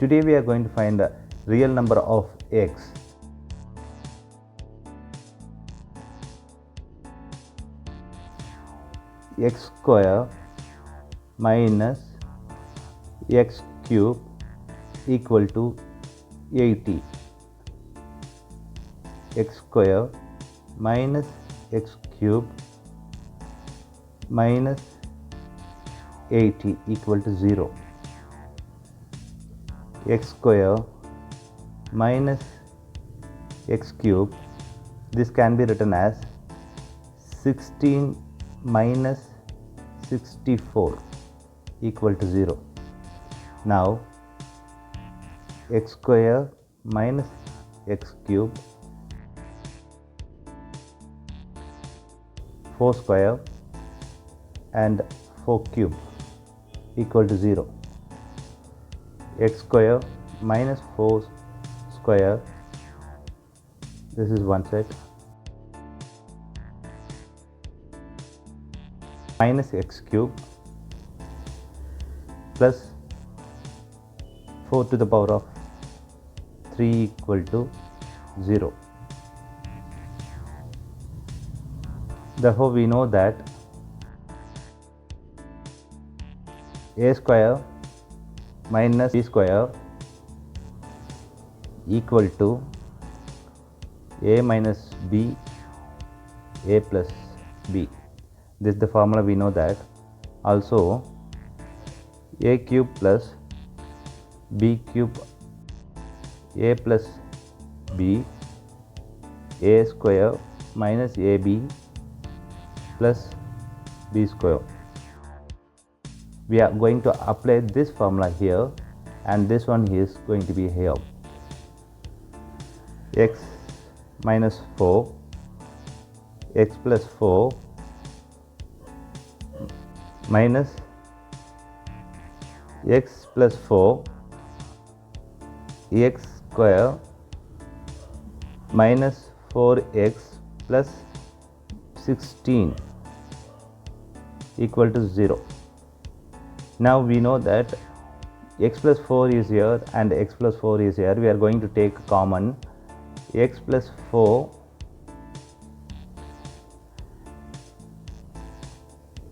Today we are going to find the real number of x. X square minus x cube equal to 80. X square minus x cube minus 80 equal to 0. X square minus x cube, this can be written as 16 minus 64 equal to 0. Now x square minus x cube, 4 square and 4 cube equal to 0. X square minus 4 square, this is one set, minus x cube plus 4 to the power of 3 equal to 0. Therefore, we know that a square minus b square equal to a minus b, a plus b. This is the formula we know that. Also, a cube plus b cube, a plus b, a square minus ab plus b square. We are going to apply this formula here, and this one is going to be here. X minus 4, x plus 4 minus x plus 4, x square minus 4x plus 16 equal to 0. Now we know that x plus 4 is here and x plus 4 is here. We are going to take common. X plus 4,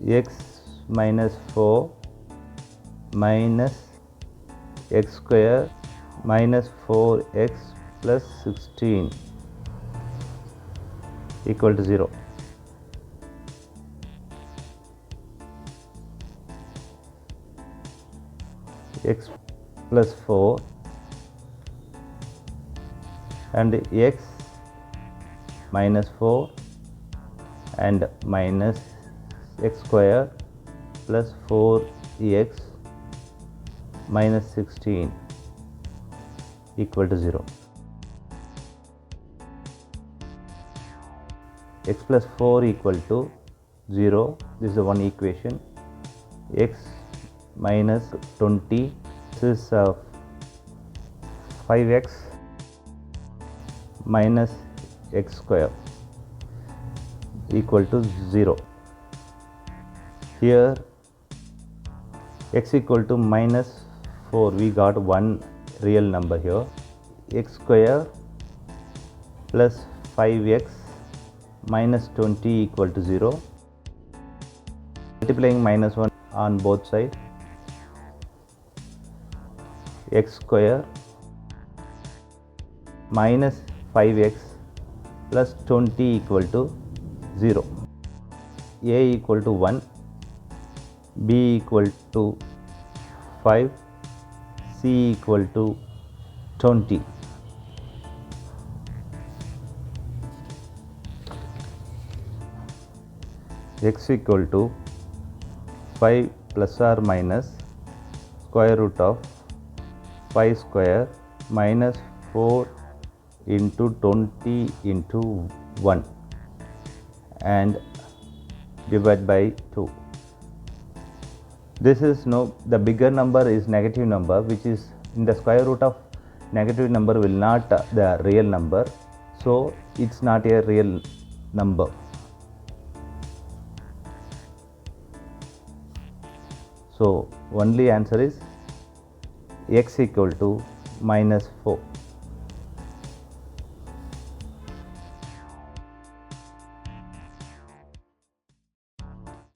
x minus 4 minus x square minus 4x plus 16 equal to 0. X plus 4 and x minus 4 and minus x square plus 4x minus 16 equal to 0. X plus 4 equal to 0. This is the one equation. X minus 20, this is 5x minus x square equal to 0. Here x equal to minus 4, we got one real number here. X square plus 5x minus 20 equal to 0. Multiplying minus 1 on both sides. X square minus 5x plus 20 equal to 0. A equal to 1, b equal to 5, c equal to 20. X equal to 5 plus or minus square root of 5 square minus 4 into 20 into 1 and divide by 2. This is the bigger number is negative number, which is in the square root of negative number will not the real number, so it's not a real number. So only answer is x equal to minus 4.